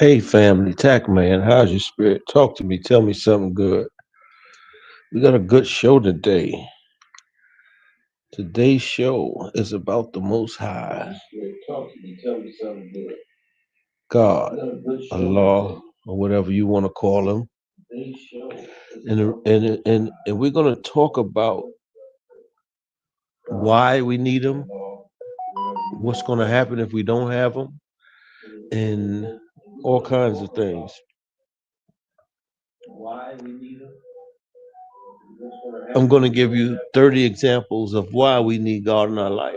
Hey family, TACC man, how's your spirit? Talk to me, tell me something good. We got a good show today. Today's show is about the Most High, talk to me, tell me something good. God, Allah, or whatever you want to call him. Today's show is and we're going to talk about why we need him, what's going to happen if we don't have him, and all kinds of things. Why we need him? I'm going to give you 30 examples of why we need God in our life.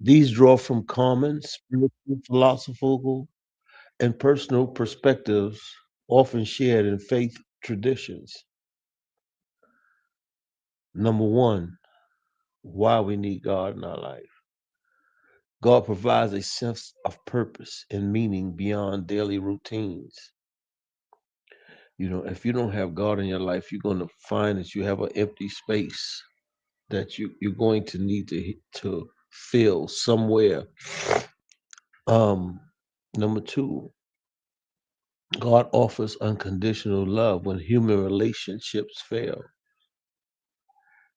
These draw from common spiritual, philosophical, and personal perspectives often shared in faith traditions. Number one, why we need God in our life. God provides a sense of purpose and meaning beyond daily routines. If you don't have God in your life, you're going to find that you have an empty space that you're going to need to fill somewhere. Um, Number two, God offers unconditional love when human relationships fail.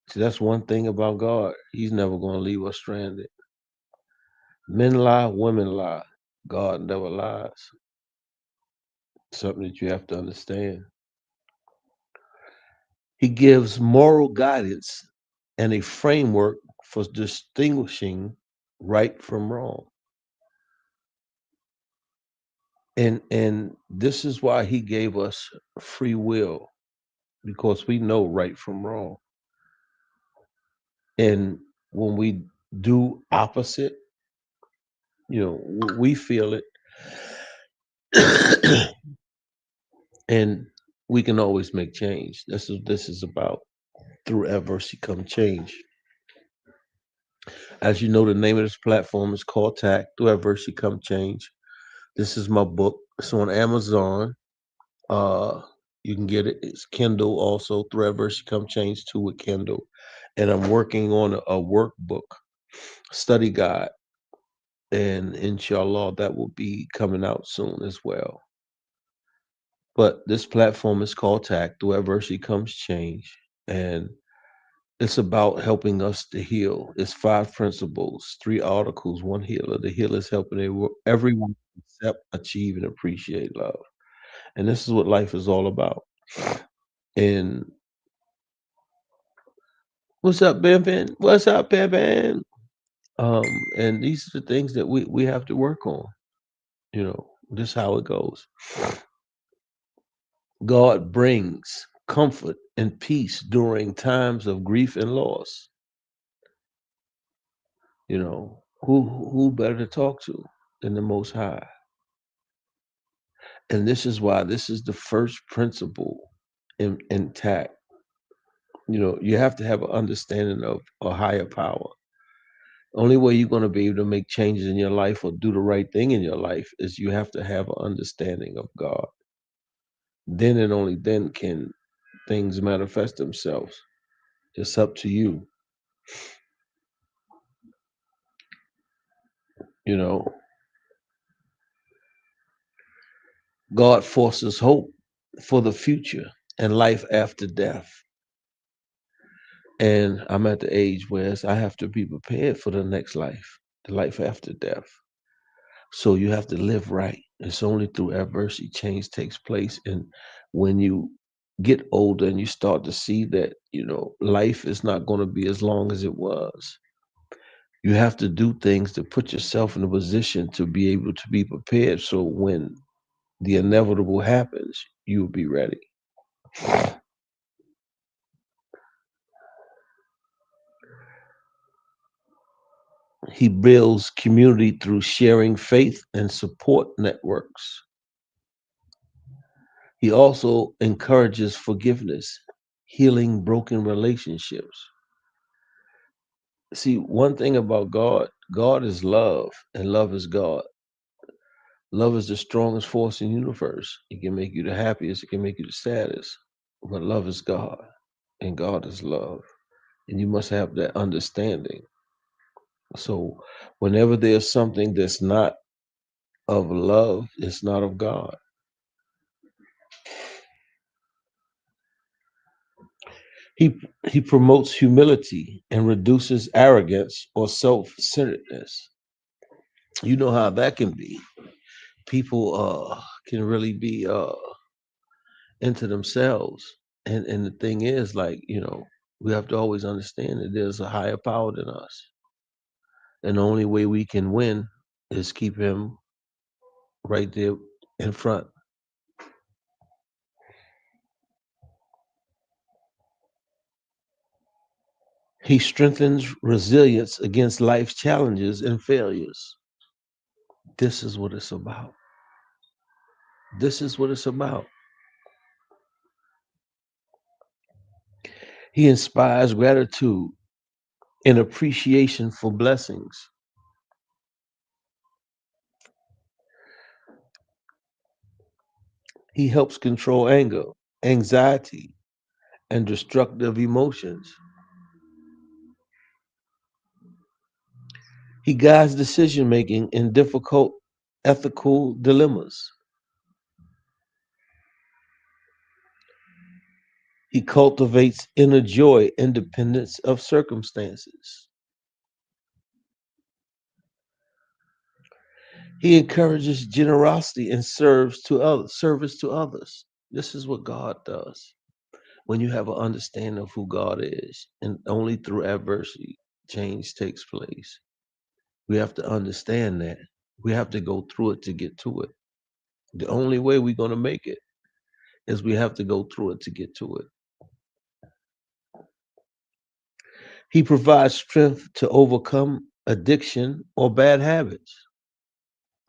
See, that's one thing about God. He's never going to leave us stranded. Men lie, women lie. God never lies. Something that you have to understand. He gives moral guidance and a framework for distinguishing right from wrong. And this is why he gave us free will, because we know right from wrong. And when we do opposite, we feel it. And we can always make change. This is about, through adversity come change. As you know, the name of this platform is called TAC, Through Adversity Come Change. This is my book. It's on Amazon. Uh, you can get it. It's Kindle also, Through Adversity Come Change too, with Kindle. And I'm working on a workbook, study guide, and inshallah that will be coming out soon as well. But this platform is called TAC, Through Adversity Comes Change. And it's about helping us to heal. It's five principles, three articles, one healer. The healer is helping everyone accept, achieve, and appreciate love. And this is what life is all about. And what's up, Ben Ben? What's up, Ben Ben? Um, and these are the things that we have to work on. This is how it goes. God brings comfort and peace during times of grief and loss. Who better to talk to than the Most High? And this is why this is the first principle intact. You have to have an understanding of a higher power. Only way you're going to be able to make changes in your life or do the right thing in your life is you have to have an understanding of God. Then and only then can things manifest themselves. It's up to you. You know, God forces hope for the future and life after death. And I'm at the age where I have to be prepared for the next life, the life after death. So you have to live right. It's only through adversity change takes place. And when you get older and you start to see that, life is not going to be as long as it was, you have to do things to put yourself in a position to be able to be prepared. So when the inevitable happens, you'll be ready. He builds community through sharing faith and support networks. He also encourages forgiveness, healing broken relationships. See, one thing about God is love, and love is God. Love is the strongest force in the universe. It can make you the happiest, it can make you the saddest. But love is God, and God is love. And you must have that understanding. So whenever there's something that's not of love, it's not of God. He he promotes humility and reduces arrogance or self-centeredness. You know how that can be. People can really be into themselves. And the thing is, like, we have to always understand that there's a higher power than us. And the only way we can win is keep him right there in front. He strengthens resilience against life's challenges and failures. This is what it's about. This is what it's about. He inspires gratitude and appreciation for blessings. He helps control anger, anxiety, and destructive emotions. He guides decision making in difficult ethical dilemmas. He cultivates inner joy, independence of circumstances. He encourages generosity and service to others. This is what God does. When you have an understanding of who God is, and only through adversity, change takes place. We have to understand that. We have to go through it to get to it. The only way we're going to make it is we have to go through it to get to it. He provides strength to overcome addiction or bad habits.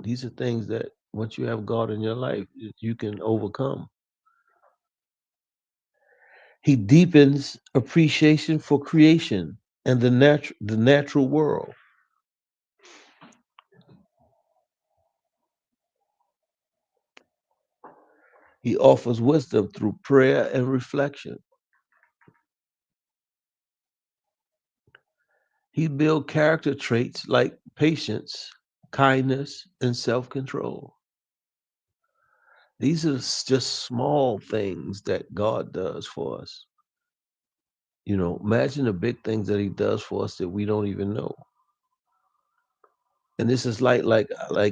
These are things that once you have God in your life, you can overcome. He deepens appreciation for creation and the natural world. He offers wisdom through prayer and reflection. He builds character traits like patience, kindness, and self-control. These are just small things that God does for us. Imagine the big things that he does for us that we don't even know. And this is like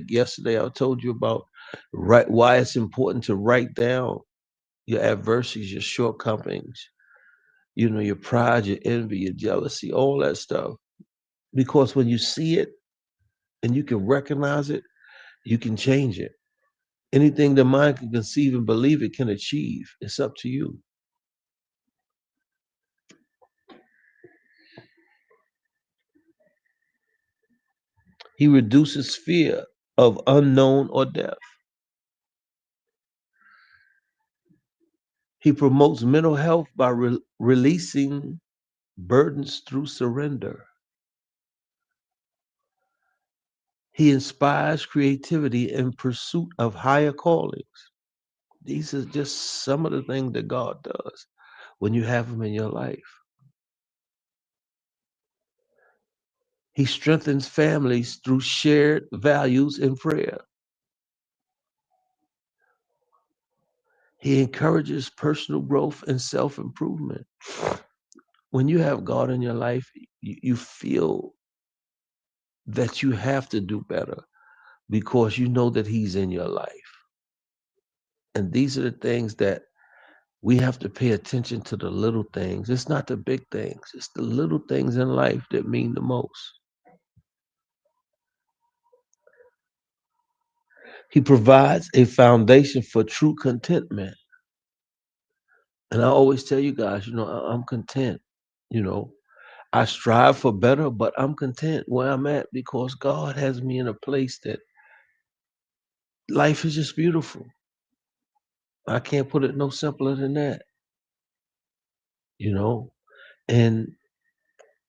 yesterday I told you about why it's important to write down your adversities, your shortcomings, your pride, your envy, your jealousy, all that stuff. Because when you see it and you can recognize it, you can change it. Anything the mind can conceive and believe it can achieve. It's up to you. He reduces fear of unknown or death. He promotes mental health by releasing burdens through surrender. He inspires creativity in pursuit of higher callings. These are just some of the things that God does when you have him in your life. He strengthens families through shared values and prayer. He encourages personal growth and self improvement. When you have God in your life, you feel that you have to do better because you know that He's in your life. And these are the things that we have to pay attention to, the little things. It's not the big things, it's the little things in life that mean the most. He provides a foundation for true contentment. And I always tell you guys, I'm content. You know, I strive for better, but I'm content where I'm at because God has me in a place that life is just beautiful. I can't put it no simpler than that, you know. And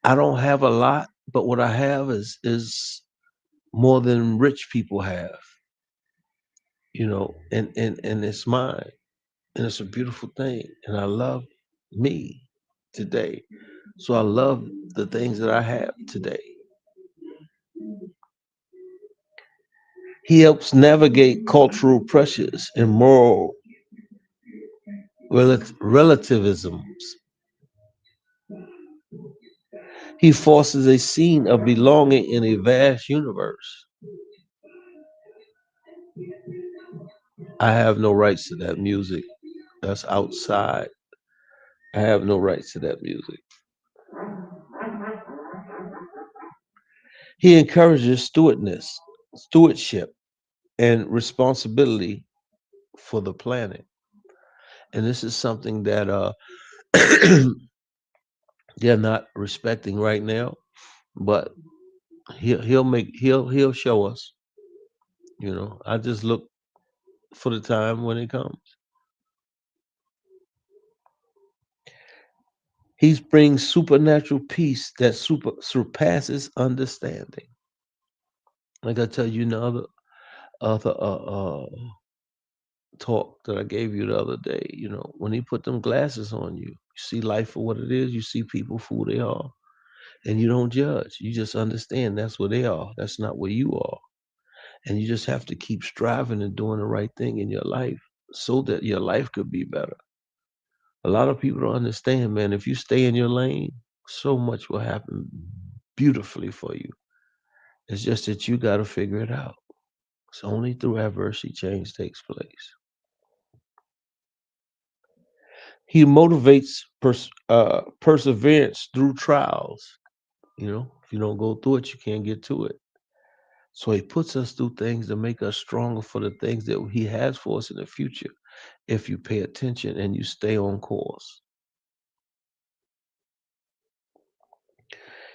I don't have a lot, but what I have is more than rich people have, and it's mine. And it's a beautiful thing. And I love me today. So I love the things that I have today. He helps navigate cultural pressures and moral relativisms. He forces a scene of belonging in a vast universe. I have no rights to that music. That's outside. I have no rights to that music. He encourages stewardship, and responsibility for the planet. And this is something that they're not respecting right now, but he'll show us. I just look for the time when it comes. He brings supernatural peace that surpasses understanding. Like I tell you, other talk that I gave you the other day. When he put them glasses on you, you see life for what it is. You see people for who they are, and you don't judge. You just understand that's where they are. That's not where you are, and you just have to keep striving and doing the right thing in your life so that your life could be better. A lot of people don't understand, man. If you stay in your lane, so much will happen beautifully for you. It's just that you got to figure it out. It's only through adversity change takes place. He motivates perseverance through trials. If you don't go through it, you can't get to it. So he puts us through things to make us stronger for the things that he has for us in the future if you pay attention and you stay on course.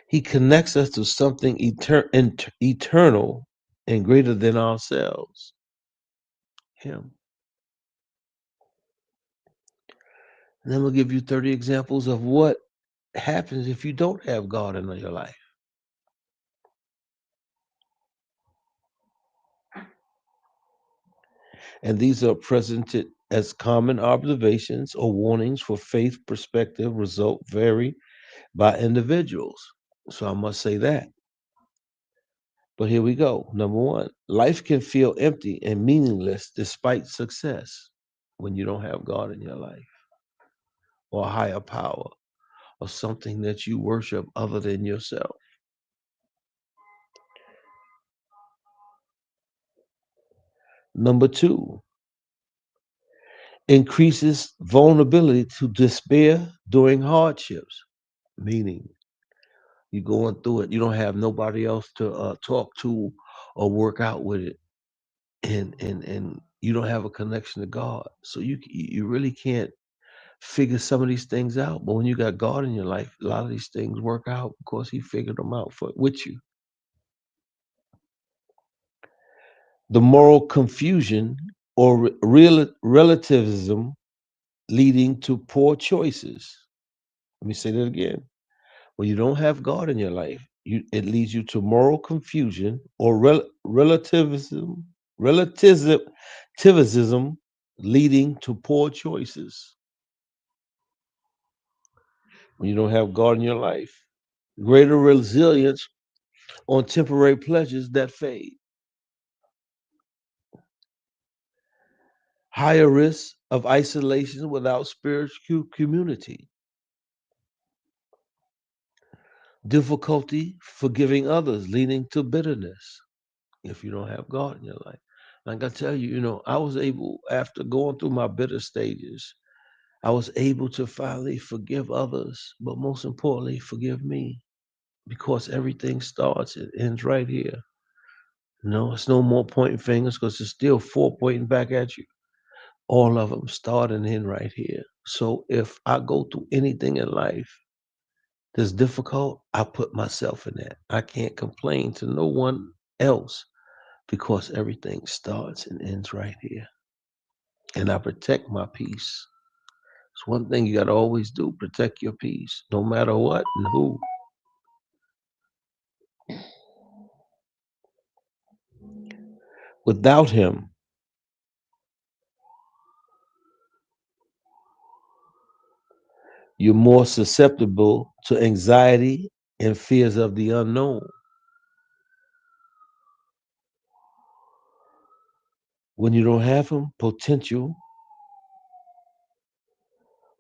He connects us to something eternal and greater than ourselves. Him. And then we'll give you 30 examples of what happens if you don't have God in your life. And these are presented as common observations or warnings for faith perspective result vary by individuals. So I must say that. But here we go. Number one, life can feel empty and meaningless despite success when you don't have God in your life or a higher power or something that you worship other than yourself. Number two, increases vulnerability to despair during hardships, meaning you're going through it, you don't have nobody else to talk to or work out with it, and you don't have a connection to God, so you really can't figure some of these things out. But when you got God in your life, a lot of these things work out because He figured them out with you. The moral confusion or relativism leading to poor choices. Let me say that again. When you don't have God in your life, it leads you to moral confusion or relativism, relativism leading to poor choices. When you don't have God in your life, greater resilience on temporary pleasures that fade, higher risk of isolation without spiritual community, difficulty forgiving others, leading to bitterness if you don't have God in your life. Like I tell you, I was able, after going through my bitter stages, I was able to finally forgive others, but most importantly, forgive me because everything starts and ends right here. It's no more pointing fingers because it's still four pointing back at you. All of them start and end right here. So if I go through anything in life that's difficult, I put myself in that. I can't complain to no one else because everything starts and ends right here. And I protect my peace. It's one thing you got to always do, protect your peace, no matter what and who. Without him, you're more susceptible to anxiety and fears of the unknown. When you don't have him, potential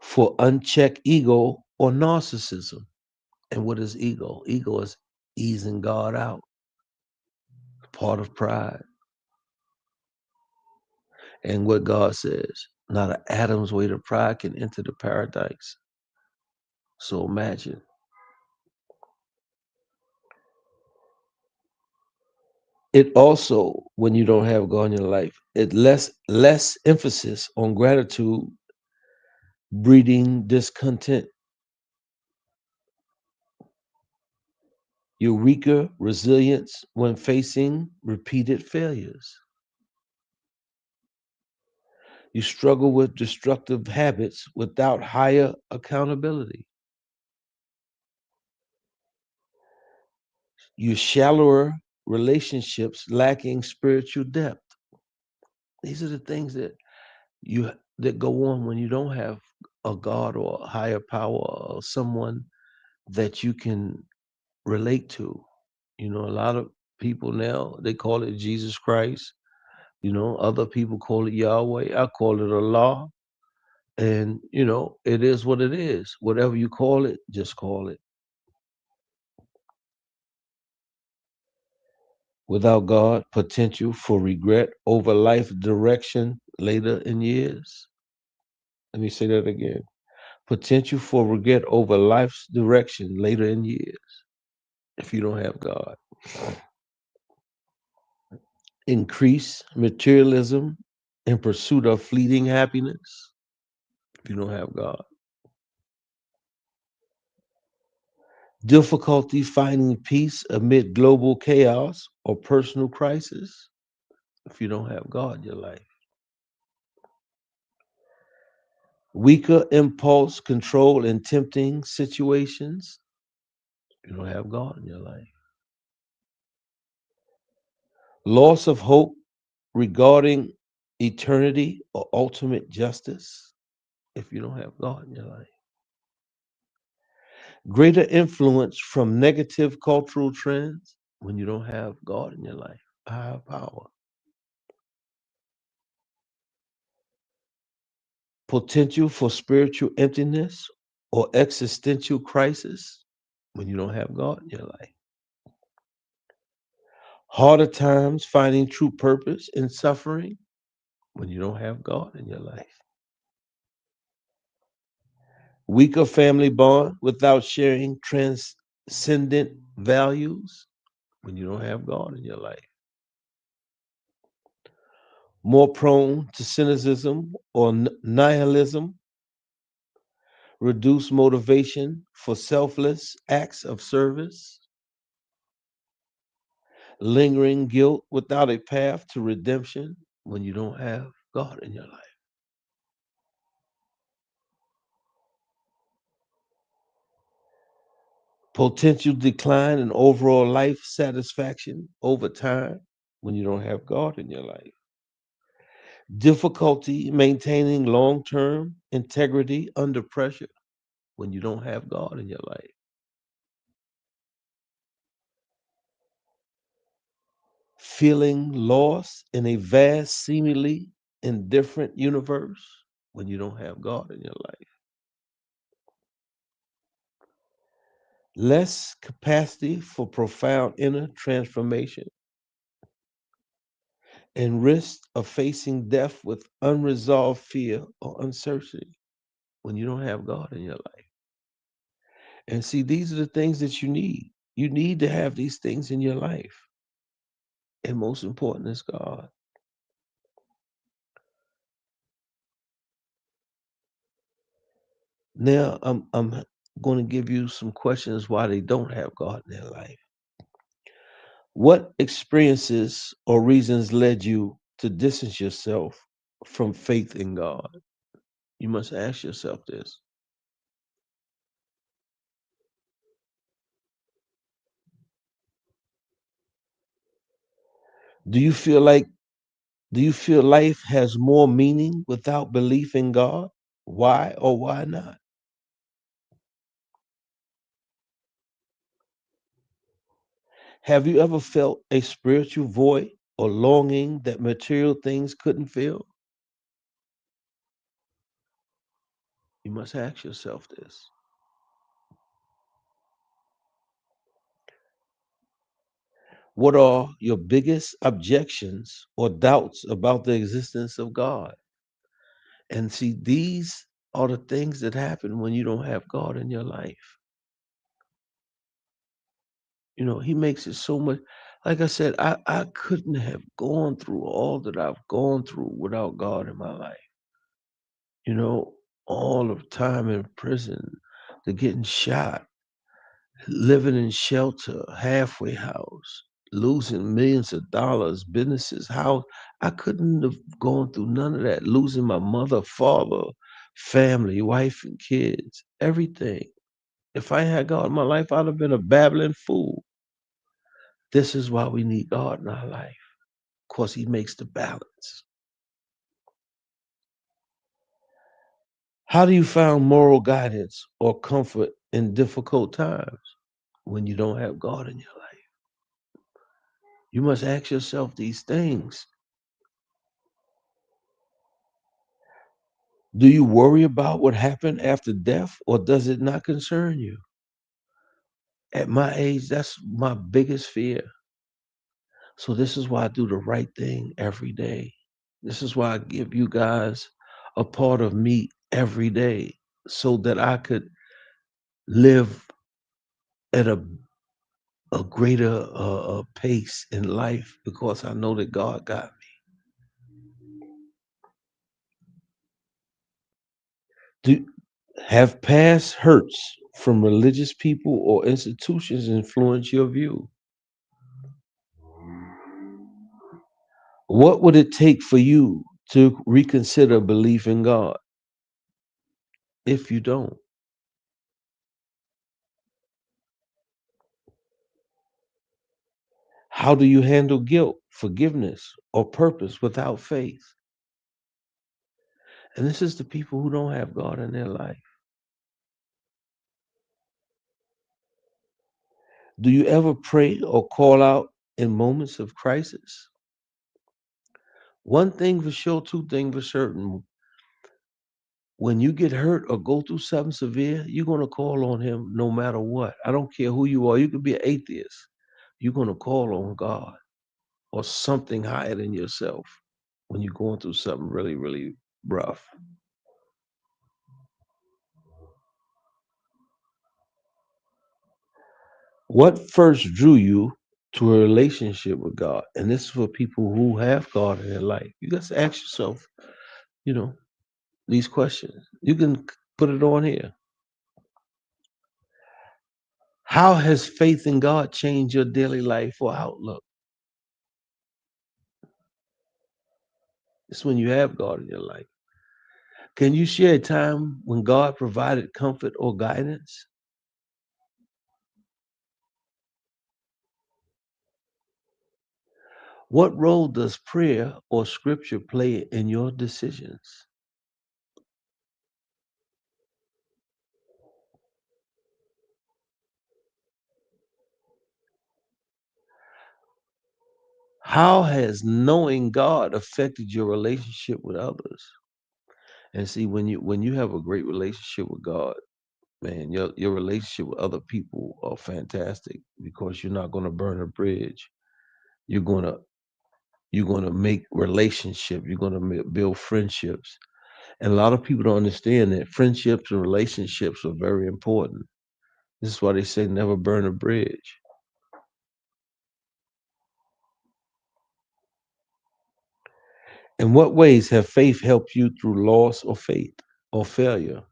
for unchecked ego or narcissism. And what is ego? Ego is easing God out, part of pride. And what God says, not an atom's weight of pride can enter the paradise. So imagine. It also, when you don't have God in your life, it less emphasis on gratitude, breeding discontent. You're weaker resilience when facing repeated failures. You struggle with destructive habits without higher accountability. You shallower relationships lacking spiritual depth. These are the things you that go on when you don't have a God or a higher power or someone that you can relate to. You know, a lot of people now they call it Jesus Christ. You know, other people call it Yahweh. I call it Allah. And it is what it is. Whatever you call it, just call it. Without God, potential for regret over life direction later in years. Let me say that again. Potential for regret over life's direction later in years if you don't have God. Increase materialism in pursuit of fleeting happiness if you don't have God. Difficulty finding peace amid global chaos or personal crisis if you don't have God in your life. Weaker impulse control in tempting situations if you don't have God in your life. Loss of hope regarding eternity or ultimate justice if you don't have God in your life. Greater influence from negative cultural trends when you don't have God in your life. Higher power. Potential for spiritual emptiness or existential crisis when you don't have God in your life. Harder times finding true purpose in suffering when you don't have God in your life. Weaker family bond without sharing transcendent values when you don't have God in your life. More prone to cynicism or nihilism, reduced motivation for selfless acts of service, lingering guilt without a path to redemption when you don't have God in your life. Potential decline in overall life satisfaction over time when you don't have God in your life. Difficulty maintaining long term integrity under pressure when you don't have God in your life. Feeling lost in a vast, seemingly indifferent universe when you don't have God in your life. Less capacity for profound inner transformation and risk of facing death with unresolved fear or uncertainty when you don't have God in your life. And see, these are the things that you need. You need to have these things in your life. And most important is God. Now, I'm going to give you some questions why they don't have God in their life. What experiences or reasons led you to distance yourself from faith in God? You must ask yourself this. Do you feel like do you feel life has more meaning without belief in God? Why or why not? Have you ever felt a spiritual void or longing that material things couldn't fill? You must ask yourself this. What are your biggest objections or doubts about the existence of God? And see, these are the things that happen when you don't have God in your life. He makes it so much. Like I said, I couldn't have gone through all that I've gone through without God in my life. You know, all of time in prison, the getting shot, living in shelter, halfway house, losing millions of dollars, businesses, house. I couldn't have gone through none of that. Losing my mother, father, family, wife, and kids, everything. If I had God in my life, I'd have been a babbling fool. This is why we need God in our life, because He makes the balance. How do you find moral guidance or comfort in difficult times when you don't have God in your life? You must ask yourself these things. Do you worry about what happened after death, or does it not concern you? At my age, that's my biggest fear. So, this is why I do the right thing every day. This is why I give you guys a part of me every day so that I could live at a greater pace in life because I know that God got me. Do have past hurts from religious people or institutions influence your view? What would it take for you to reconsider belief in God if you don't? How do you handle guilt, forgiveness, or purpose without faith? And this is the people who don't have God in their life. Do you ever pray or call out in moments of crisis? One thing for sure, two things for certain. When you get hurt or go through something severe, you're going to call on Him no matter what. I don't care who you are. You could be an atheist. You're going to call on God or something higher than yourself when you're going through something really, really rough. What first drew you to a relationship with God? And this is for people who have God in their life. You got to ask yourself, you know, these questions. You can put it on here. How has faith in God changed your daily life or outlook? It's when you have God in your life. Can you share a time when God provided comfort or guidance? What role does prayer or scripture play in your decisions? How has knowing God affected your relationship with others? And see, when you have a great relationship with God, man, your relationship with other people are fantastic because you're not going to burn a bridge. You're gonna you're gonna make relationship. You're gonna build friendships. And a lot of people don't understand that friendships and relationships are very important. This is why they say never burn a bridge. In what ways have faith helped you through loss or faith or failure?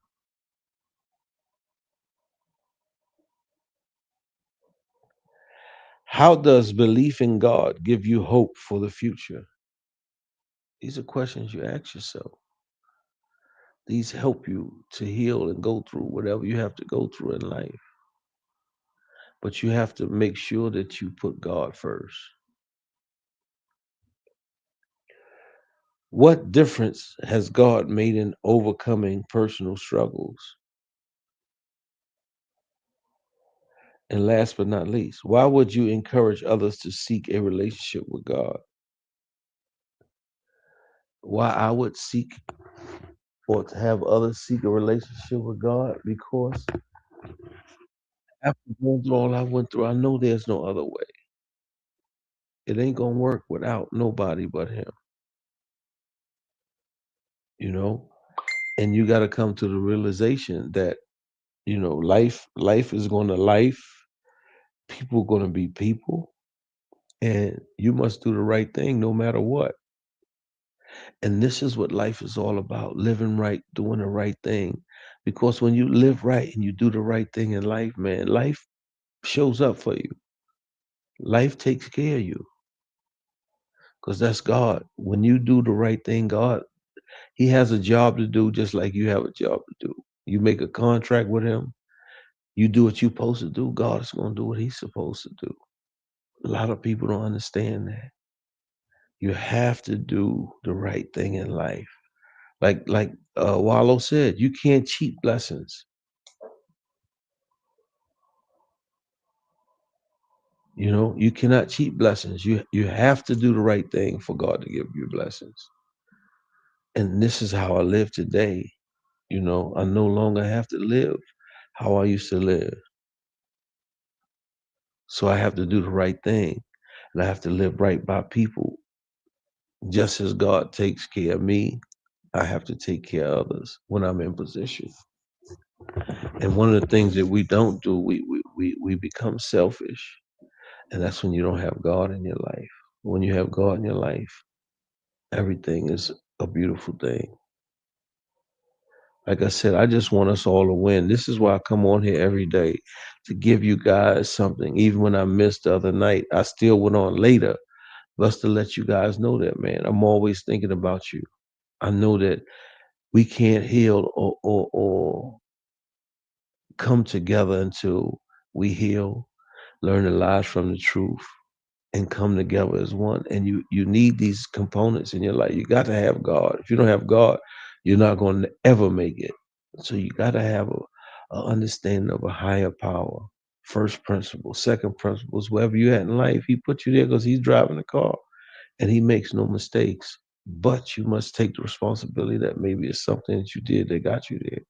How does belief in God give you hope for the future? These are questions you ask yourself. These help you to heal and go through whatever you have to go through in life. But you have to make sure that you put God first. What difference has God made in overcoming personal struggles? And last but not least, why would you encourage others to seek a relationship with God? Why I would seek or to have others seek a relationship with God? Because after going through all I went through, I know there's no other way. It ain't gonna work without nobody but Him, you know? And you gotta come to the realization that, life is gonna life, people gonna be people, and you must do the right thing no matter what. And this is what life is all about, living right, doing the right thing. Because when you live right and you do the right thing in life, man, life shows up for you. Life takes care of you because that's God. When you do the right thing, God, He has a job to do just like you have a job to do. You make a contract with Him, you do what you're supposed to do, God is going to do what He's supposed to do. A lot of people don't understand that. You have to do the right thing in life. Like Wallow said, you can't cheat blessings. You cannot cheat blessings. You have to do the right thing for God to give you blessings. And this is how I live today. I no longer have to live how I used to live. So I have to do the right thing. And I have to live right by people. Just as God takes care of me, I have to take care of others when I'm in position. And one of the things that we don't do, we become selfish. And that's when you don't have God in your life. When you have God in your life, everything is a beautiful thing. Like I said, I just want us all to win. This is why I come on here every day to give you guys something. Even when I missed the other night, I still went on later just to let you guys know that, man. I'm always thinking about you. I know that we can't heal or come together until we heal, learn the lies from the truth, and come together as one. And you need these components in your life. You got to have God. If you don't have God, you're not going to ever make it. So you got to have a understanding of a higher power. First principle, second principles, wherever you're at in life, He put you there because He's driving the car and He makes no mistakes. But you must take the responsibility that maybe it's something that you did that got you there.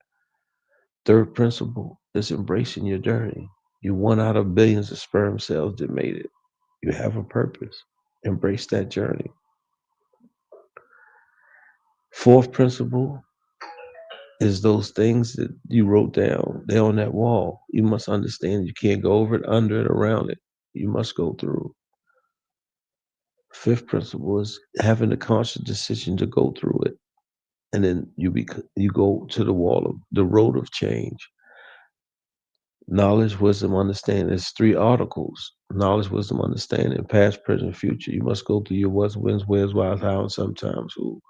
Third principle is embracing your journey. You're one out of billions of sperm cells that made it. You have a purpose. Embrace that journey. Fourth principle is those things that you wrote down. They're on that wall. You must understand you can't go over it, under it, around it. You must go through. Fifth principle is having a conscious decision to go through it. And then you go to the road of change. Knowledge, wisdom, understanding. There's three articles. Knowledge, wisdom, understanding, past, present, future. You must go through your what's, when's, where's, why, how, and sometimes who.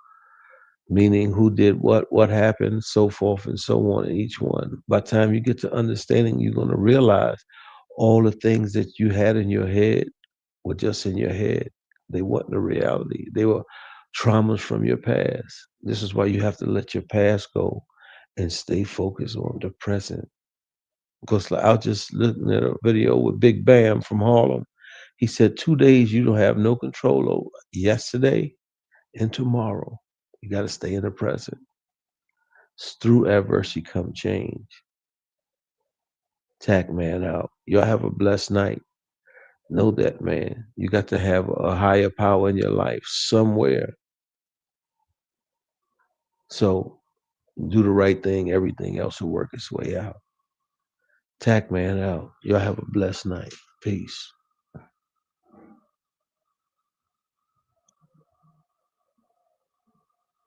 Meaning who did what happened, so forth and so on in each one. By the time you get to understanding, you're going to realize all the things that you had in your head were just in your head. They weren't the reality. They were traumas from your past. This is why you have to let your past go and stay focused on the present. Because like, I was just looking at a video with Big Bam from Harlem. He said 2 days you don't have no control over: yesterday and tomorrow. You got to stay in the present. Through adversity come change. TACC man out. Y'all have a blessed night. Know that, man. You got to have a higher power in your life somewhere. So do the right thing. Everything else will work its way out. TACC man out. Y'all have a blessed night. Peace.